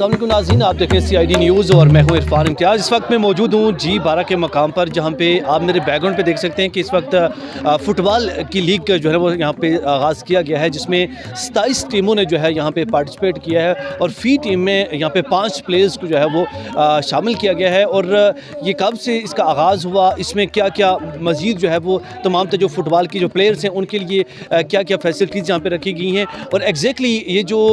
अस्सलाम वालेकुम नाज़रीन, आप देखें CID न्यूज़ और मैं हूँ इरफान इम्तियाज़। इस वक्त मैं मौजूद हूँ G12 के मकाम पर, जहाँ पे आप मेरे बैकग्राउंड पे देख सकते हैं कि इस वक्त फ़ुटबॉल की लीग जो है वो यहाँ पे आगाज़ किया गया है, जिसमें 27 टीमों ने जो है यहाँ पे पार्टिसिपेट किया है और फ़ी टीम में यहाँ पे 5 प्लेयर्स को जो है वो शामिल किया गया है। और ये कब से इसका आगाज़ हुआ, इसमें क्या क्या मज़ीद जो है वो तमाम जो फ़ुटबॉल की जो प्लेयर्स हैं उनके लिए क्या क्या फैसिलिटीज़ यहाँ पे रखी गई हैं, और एग्जैक्टली ये जो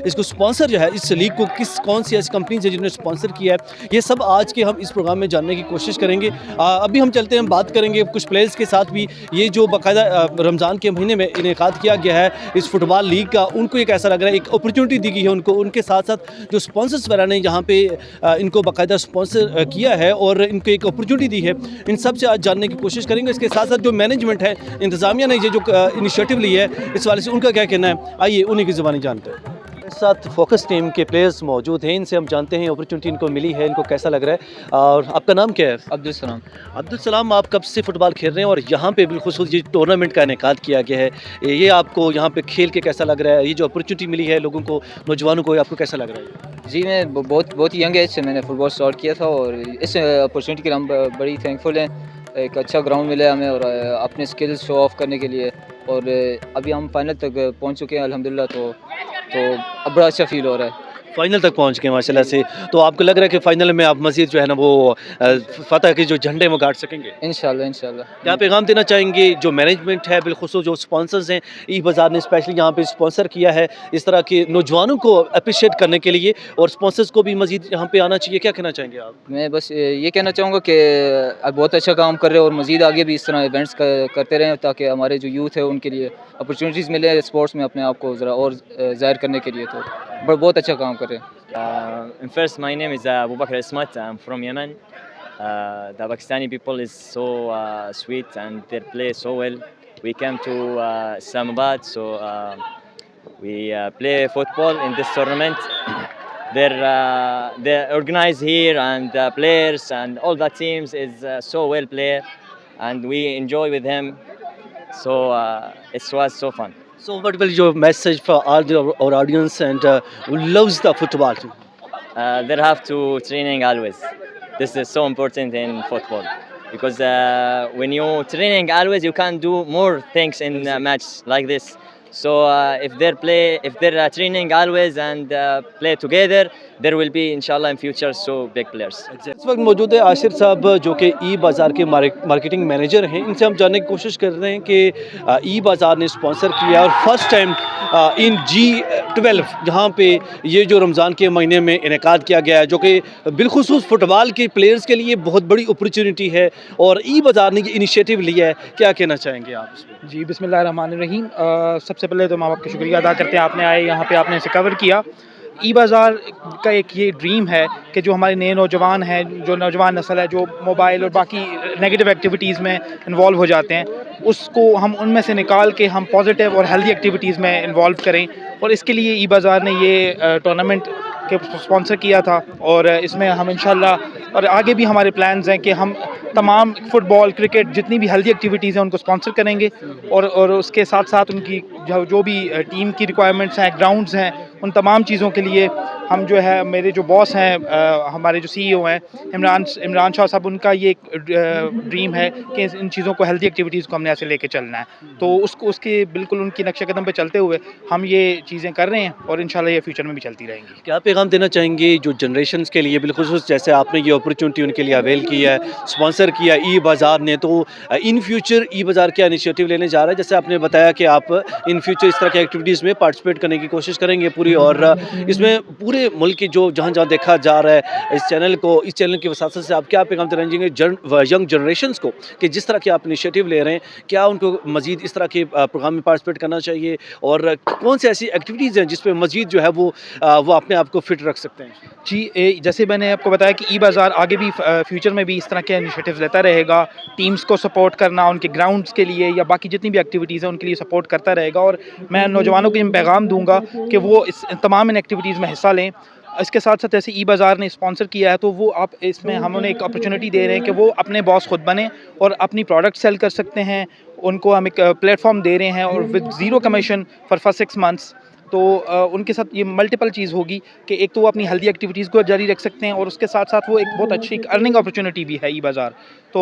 इसको स्पॉन्सर जो है इस लीग को कौन सी ऐसी कंपनी है जिन्होंने स्पॉन्सर किया है, ये सब आज के हम इस प्रोग्राम में जानने की कोशिश करेंगे। अभी हम चलते हैं, बात करेंगे कुछ प्लेयर्स के साथ भी। ये जो बाकायदा रमज़ान के महीने में इनेकाद किया गया है इस फुटबॉल लीग का, उनको एक ऐसा लग रहा है, एक अपॉर्चुनिटी दी गई है उनको, उनके साथ साथ जो स्पॉन्सर्स वगैरह ने यहाँ पे इनको बाकायदा स्पॉन्सर किया है और इनको एक अपॉर्चुनिटी दी है। इन सब से आज जानने की कोशिश करेंगे। इसके साथ साथ जो मैनेजमेंट है, इंतज़ामिया ने ये जो इनिशिएटिव ली है, इस वाले से उनका क्या कहना है, आइए उन्हीं की ज़बानी जानते हैं। साथ फोकस टीम के प्लेयर्स मौजूद हैं, इनसे हम जानते हैं अपॉर्चुनिटी इनको मिली है, इनको कैसा लग रहा है। और आपका नाम क्या है? अब्दुल सलाम। अब्दुल सलाम, आप कब से फ़ुटबॉल खेल रहे हैं और यहाँ पे बिलखुसूस ये टूर्नामेंट का इनेकाद किया गया है, ये आपको यहाँ पे खेल के कैसा लग रहा है? ये जो अपॉर्चुनिटी मिली है लोगों को, नौजवानों को, आपको कैसा लग रहा है? जी, मैं बहुत यंग एज से मैंने फ़ुटबॉल स्टार्ट किया था और इस अपॉर्चुनिटी के लिए हम बड़ी थैंकफुल हैं। एक अच्छा ग्राउंड मिला है हमें और अपने स्किल्स शो ऑफ करने के लिए, और अभी हम फाइनल तक पहुँच चुके हैं अल्हम्दुलिल्लाह। तो अब बड़ा अच्छा फ़ील हो रहा है। फ़ाइनल तक पहुँच गए माशाल्लाह से, तो आपको लग रहा है कि फ़ाइनल में आप मज़ीद जो है ना वो फ़तह के जो झंडे वो गाड़ सकेंगे? इंशाल्लाह। क्या पैगाम देना चाहेंगे जो मैनेजमेंट है, बिलखुसूस जो स्पॉन्सर्स हैं, ई बाज़ार ने स्पेशली यहाँ पे स्पॉन्सर किया है इस तरह के नौजवानों को अप्रिशिएट करने के लिए, और स्पॉन्सर्स को भी मज़ीद यहाँ पे आना चाहिए, क्या कहना चाहेंगे आप? मैं बस ये कहना चाहूँगा कि आप बहुत अच्छा काम कर रहे हो और मज़ीद आगे भी इस तरह इवेंट्स करते रहें, ताकि हमारे जो यूथ है उनके लिए अपॉर्चुनिटीज़ मिले स्पोर्ट्स में अपने आप को ज़रा और ज़ाहिर करने के लिए। तो बहुत अच्छा काम कर रहे हैं। First, my name is Abu Bakr Ismat. I'm from Yemen. The Pakistani people is so sweet and they play so well. We came to Islamabad, so we play football in this tournament. They're organized here, and the players and all the teams is so well played, and we enjoy with him. So it was so fun. So what will your message for all our audience and who loves the football? They have to training always. This is so important in football because when you training always, you can do more things in a match like this. So if they're training always and play together, there will be inshallah in future so big players. इस वक्त मौजूद है आशिर साहब, जो कि ई बाज़ार के marketing manager हैं। इनसे हम जानने की कोशिश कर रहे हैं कि ई बाज़ार ने स्पॉन्सर किया और फर्स्ट टाइम इन G12 यहाँ पे ये जो रमज़ान के महीने में इनेकाद किया गया है, जो कि बिलखुसूस फ़ुटबॉल के प्लेयर्स के लिए बहुत बड़ी अपॉर्चुनिटी है, और ई बाज़ार ने ये इनिशिएटिव लिया है, क्या कहना चाहेंगे आप इसमें? जी, बिस्मिल्लाहिर्रहमानिर्रहीम। सबसे पहले तो माँ बाप का शुक्रिया अदा करते हैं, आपने आए यहाँ पे, आपने इसे कवर किया। ई बाज़ार का एक ये ड्रीम है कि जो हमारे नए नौजवान हैं, जो नौजवान नस्ल है, जो मोबाइल और बाकी नेगेटिव एक्टिविटीज़ में इन्वॉल्व हो जाते हैं, उसको हम उनमें से निकाल के हम पॉजिटिव और हेल्दी एक्टिविटीज़ में इन्वॉल्व करें। और इसके लिए ई बाज़ार ने ये टूर्नामेंट के स्पॉन्सर किया था, और इसमें हम इंशाल्लाह और आगे भी हमारे प्लान्स हैं कि हम तमाम फ़ुटबॉल, क्रिकेट, जितनी भी हेल्दी एक्टिविटीज़ हैं उनको स्पॉन्सर करेंगे, और उसके साथ साथ उनकी जो भी टीम की रिक्वायरमेंट्स हैं, ग्राउंड्स हैं, उन तमाम चीज़ों के लिए हम जो है, मेरे जो बॉस हैं, हमारे जो CEO हैं इमरान शाह साहब, उनका ये एक ड्रीम है कि इन चीज़ों को, हेल्दी एक्टिविटीज़ को हमने ऐसे लेके चलना है। तो उसके बिल्कुल उनकी नक्शे कदम पे चलते हुए हम ये चीज़ें कर रहे हैं, और इंशाल्लाह ये फ्यूचर में भी चलती रहेंगी। क्या पैगाम देना चाहेंगे जो जनरेशन्स के लिए, बिलखुसूस जैसे आपने ये अपॉर्चुनिटी उनके लिए अवेल किया है, स्पॉन्सर किया ई बाज़ार ने, तो इन फ्यूचर ई बाज़ार क्या इनिशिएटिव लेने जा रहा है? जैसे आपने बताया कि आप इन फ्यूचर इस तरह की एक्टिविटीज़ में पार्टिसिपेट करने की कोशिश करेंगे पूरी, और इसमें पूरे मुल्क की जो जहाँ देखा जा रहा है इस चैनल की वसात से आप क्या पैगाम देना चाहेंगे यंग जनरेशन्स को, कि जिस तरह के आप इनिशिएटिव ले रहे हैं, क्या उनको मज़ीद इस तरह के प्रोग्राम में पार्टिसिपेट करना चाहिए, और कौन सी ऐसी एक्टिविटीज़ हैं जिस पर मज़ीद जो है वो अपने आप को फिट रख सकते हैं? जी, जैसे मैंने आपको बताया कि ई बाज़ार आगे भी फ्यूचर में भी इस तरह के इनिशिएटिव्स लेता रहेगा, टीम्स को सपोर्ट करना, उनके ग्राउंड्स के लिए या बाकी जितनी भी एक्टिविटीज़ हैं उनके लिए सपोर्ट करता रहेगा। और मैं नौजवानों को ये पैगाम दूंगा कि वो इस तमाम इन एक्टिविटीज़ में हिस्सा लें। इसके साथ साथ जैसे ई बाज़ार ने स्पॉन्सर किया है, तो वो आप इसमें हम उन्हें एक अपॉर्चुनिटी दे रहे हैं कि वो अपने बॉस खुद बने और अपनी प्रोडक्ट सेल कर सकते हैं। उनको हम एक प्लेटफॉर्म दे रहे हैं, और with zero commission for first 6 months तो उनके साथ ये मल्टीपल चीज़ होगी कि एक तो वो अपनी हेल्दी एक्टिविटीज़ को जारी रख सकते हैं और उसके साथ साथ वो एक बहुत अच्छी अर्निंग अपॉर्चुनिटी भी है ई बाज़ार। तो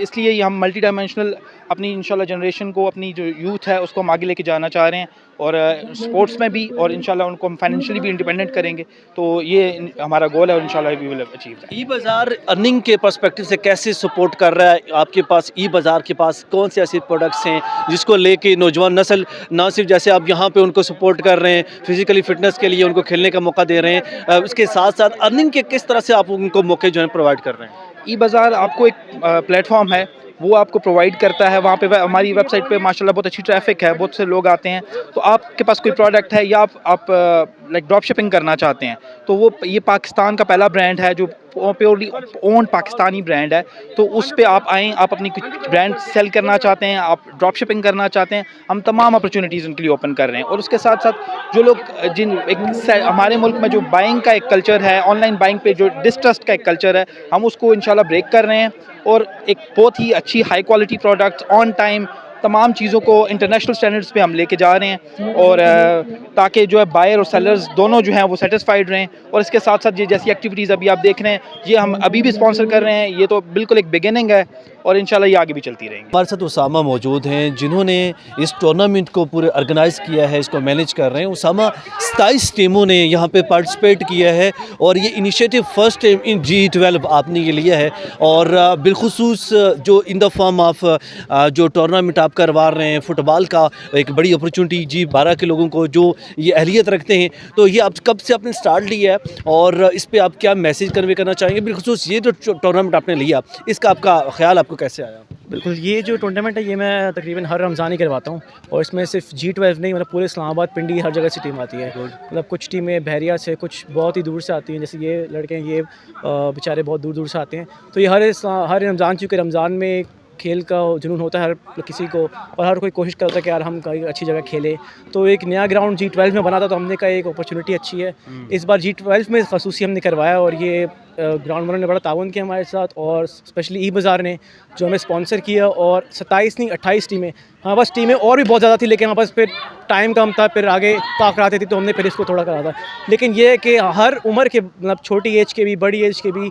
इसलिए ये हम मल्टी डायमेंशनल अपनी इंशाल्लाह जनरेशन को, अपनी जो यूथ है उसको हम आगे लेके जाना चाह रहे हैं और स्पोर्ट्स में भी, और इंशाल्लाह उनको हम फाइनेंशियली भी इंडिपेंडेंट करेंगे। तो ये हमारा गोल है और इंशाल्लाह वी विल अचीव दैट। ई बाज़ार अर्निंग के पर्सपेक्टिव से कैसे सपोर्ट कर रहा है? आपके पास ई बाज़ार के पास कौन से ऐसे प्रोडक्ट्स हैं जिसको लेके नौजवान नस्ल ना सिर्फ जैसे आप यहाँ पे उनको सपोर्ट कर रहे हैं, फिजिकली फिटनेस के लिए उनको खेलने का मौका दे रहे हैं, उसके साथ साथ अर्निंग के किस तरह से आप उनको मौके जो है प्रोवाइड कर रहे हैं? ई बाज़ार आपको एक प्लेटफॉर्म है, वो आपको प्रोवाइड करता है। वहाँ पे हमारी वेबसाइट पे माशाल्लाह बहुत अच्छी ट्रैफिक है, बहुत से लोग आते हैं। तो आपके पास कोई प्रोडक्ट है या आप लाइक ड्रॉप शिपिंग करना चाहते हैं, तो वो ये पाकिस्तान का पहला ब्रांड है जो प्योरली ओन पाकिस्तानी ब्रांड है। तो उस पे आप आएँ, आप अपनी कुछ ब्रांड सेल करना चाहते हैं, आप ड्रॉप शिपिंग करना चाहते हैं, हम तमाम अपॉर्चुनिटीज़ उनके लिए ओपन कर रहे हैं। और उसके साथ साथ जो लोग हमारे मुल्क में जो बाइंग का एक कल्चर है, ऑनलाइन बाइंग पे जो डिस्ट्रस्ट का एक कल्चर है, हम उसको इंशाल्लाह ब्रेक कर रहे हैं और एक बहुत ही अच्छी high quality products on time तमाम चीज़ों को इंटरनेशनल स्टैंडर्ड्स पे हम लेके जा रहे हैं और ताकि जो है बायर और सेलर्स दोनों जो हैं वो सेटिस्फाइड रहें। और इसके साथ साथ ये जैसी एक्टिविटीज़ अभी आप देख रहे हैं, ये हम अभी भी स्पॉन्सर कर रहे हैं। ये तो बिल्कुल एक बिगिनिंग है और इंशाल्लाह ये आगे भी चलती रहेंगी। हमारे साथ उसामा मौजूद हैं जिन्होंने इस टूर्नामेंट को पूरे ऑर्गेनाइज़ किया है, इसको मैनेज कर रहे हैं। उसामा, 27 टीमों ने यहाँ पे पार्टिसिपेट किया है और ये initiative first time in G12 आपने ये लिया है और बिलखुसूस जो इन द फॉर्म ऑफ जो टूर्नामेंट आप करवा रहे हैं फुटबॉल का, एक बड़ी अपॉर्चुनिटी G12 के लोगों को जो ये अहलियत रखते हैं। तो ये आप कब से आपने स्टार्ट लिया है और इस पर आप क्या मैसेज कन्वे करना चाहेंगे? बिलखुसूस ये जो टूर्नामेंट आपने लिया, इसका आपका ख्याल आपको कैसे आया? बिल्कुल, ये जो टूर्नामेंट है ये मैं तकरीबन हर रमज़ान ही करवाता हूँ और इसमें सिर्फ G12 नहीं, मतलब पूरे इस्लामाबाद, पिंडी, हर जगह से टीम आती है। मतलब कुछ टीमें बहरिया से, कुछ बहुत ही दूर से आती हैं, जैसे ये लड़के हैं, ये बेचारे बहुत दूर दूर से आते हैं। तो ये हर रमज़ान, चूँकि रमज़ान में खेल का जुनून होता है हर किसी को और हर कोई कोशिश करता है कि यार हम कहीं अच्छी जगह खेलें। तो एक नया ग्राउंड G12 में बना था, तो हमने कहा एक अपॉर्चुनिटी अच्छी है। इस बार G12 में खसूसी हमने करवाया और ये ग्राउंड वालों ने बड़ा ताउन किया हमारे साथ और स्पेशली ई बाज़ार ने जो हमें स्पॉन्सर किया। और 27 नहीं 28 टीमें, हमारे पास टीमें और भी बहुत ज़्यादा थी, लेकिन हमारे पास फिर टाइम कम था, फिर आगे ताक आती थी, तो हमने फिर इसको थोड़ा करा था। लेकिन ये है कि हर उम्र के, मतलब छोटी एज के भी, बड़ी एज के भी,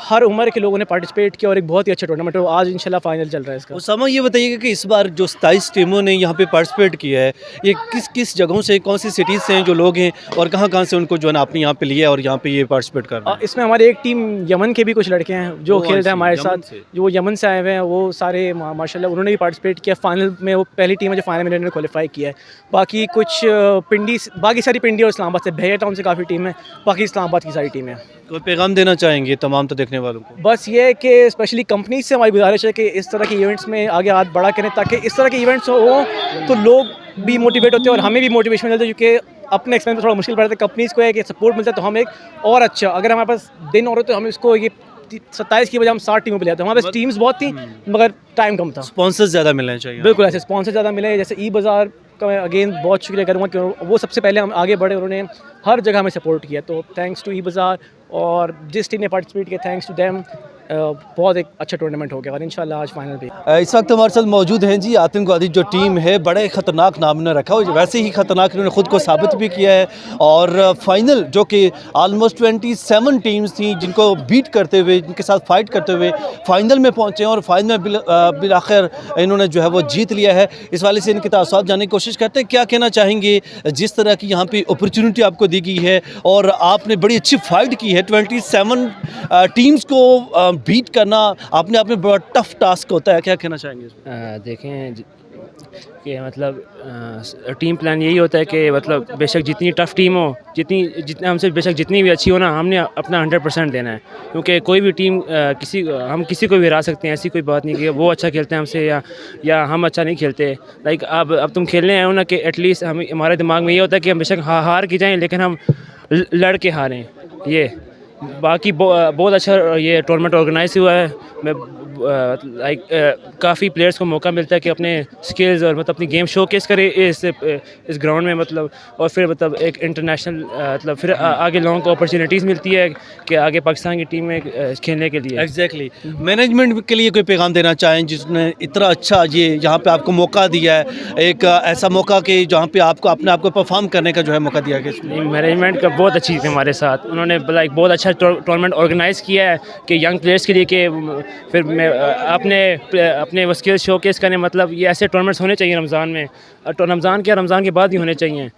हर उम्र के लोगों ने पार्टिसिपेट किया और एक बहुत ही अच्छा टूर्नामेंट है। आज इंशाल्लाह फाइनल चल रहा है इसका। उसामा, ये बताइएगा कि इस बार जो 27 टीमों ने यहाँ पे पार्टिसिपेट किया है, ये किस किस जगहों से, कौन सी सिटीज़ से हैं जो लोग हैं और कहाँ से उनको जो है ना आपने यहाँ पे लिया और यहाँ पे ये पार्टिसिपेट कर रहे हैं? इसमें हमारी एक टीम यमन के भी कुछ लड़के हैं जो खेल रहे हैं हमारे साथ, जो यमन से आए हुए हैं। वो सारे माशाल्लाह उन्होंने भी पार्टिसिपेट किया। फाइनल में वो पहली टीम है जो फाइनल में उन्होंने क्वालिफाई किया है। बाकी कुछ पिंडी, बाकी सारी पिंडी और इस्लामाबाद से, बहरिया टाउन से काफ़ी टीम है, बाकी इस्लामाबाद की सारी टीम है। कोई पैगाम देना चाहेंगे तमाम तो देखने वालों को? बस ये है कि स्पेशली कंपनीज से हमारी गुजारिश है कि इस तरह के इवेंट्स में आगे हाथ बढ़ा करें, ताकि इस तरह के इवेंट्स हो तो लोग भी मोटिवेट होते हैं और हमें भी मोटिवेशन मिलता है, क्योंकि अपने एक्सपेंस में थोड़ा मुश्किल पड़ता है। कंपनीज़ को है कि सपोर्ट मिलता है तो हम एक और अच्छा, अगर हमारे पास दिन और हो तो हम इसको ये 27 की बजाय हम 60 टीमों पे ले आते हैं। हमारे पास टीम्स बहुत थी मगर टाइम कम था। स्पॉन्सर्स ज़्यादा मिलने चाहिए। बिल्कुल, ऐसे स्पॉन्सर ज़्यादा मिले। जैसे ई बाज़ार का मैं अगेन बहुत शुक्रिया करूँगा कि वो सबसे पहले हम आगे बढ़े, उन्होंने हर जगह हमें सपोर्ट किया। तो थैंक्स टू ई बाज़ार और जिस टीम ने पार्टिसिपेट किया, थैंक्स टू देम। बहुत एक अच्छा टूर्नामेंट हो गया और इंशाल्लाह आज फाइनल भी। इस वक्त हमारे साथ मौजूद हैं जी आतंकवादी जो टीम है, बड़े ख़तरनाक नाम ने रखा हो, वैसे ही ख़तरनाक इन्होंने ख़ुद को साबित भी किया है। और फाइनल जो कि ऑलमोस्ट 27 टीम्स थी जिनको बीट करते हुए, जिनके साथ फाइट करते हुए फाइनल में पहुँचे और फाइनल में बिल आखिर इन्होंने जो है वो जीत लिया है। इस वाले से इनके तासुरात जानने की कोशिश करते हैं। क्या कहना चाहेंगे जिस तरह की यहाँ पे अपॉर्चुनिटी आपको दी गई है और आपने बड़ी अच्छी फाइट की है, 27 टीम्स को बीट करना अपने आप में बड़ा टफ टास्क होता है, क्या कहना चाहेंगे? देखें कि मतलब टीम प्लान यही होता है कि मतलब बेशक जितनी टफ़ टीम हो, जितना हमसे बेशक जितनी भी अच्छी हो ना, हमने अपना 100% देना है। क्योंकि कोई भी टीम हम किसी को भी हरा सकते हैं, ऐसी कोई बात नहीं कि वो अच्छा खेलते हैं हमसे या हम अच्छा नहीं खेलते। लाइक अब तुम खेलने आए हो ना, कि एटलीस्ट हमारे दिमाग में ये होता है कि हम बेशक हार की जाएँ, लेकिन हम लड़ के हारें। ये बाकी बहुत अच्छा ये टूर्नामेंट ऑर्गेनाइज हुआ है। मैं लाइक काफ़ी प्लेयर्स को मौका मिलता है कि अपने स्किल्स और मतलब अपनी गेम शोकेस करे इस ग्राउंड में मतलब, और फिर मतलब एक इंटरनेशनल मतलब फिर आगे लोगों को अपॉर्चुनिटीज़ मिलती है कि आगे पाकिस्तान की टीम में खेलने के लिए। एग्जैक्टली मैनेजमेंट के लिए कोई पैगाम देना चाहें जिसने इतना अच्छा ये यहाँ पे आपको मौका दिया है, एक ऐसा मौका कि जहाँ पे आपको अपने आप को परफॉर्म करने का जो है मौका दिया गया? मैनेजमेंट का बहुत अच्छी थी हमारे साथ, उन्होंने लाइक बहुत अच्छा टूर्नामेंट ऑर्गेनाइज़ किया है कि यंग प्लेयर्स के लिए कि फिर मैं अपने वो स्किल्स शोकेस करने, मतलब ये ऐसे टूर्नामेंट्स होने चाहिए रमज़ान में, और रमज़ान के बाद ही होने चाहिए।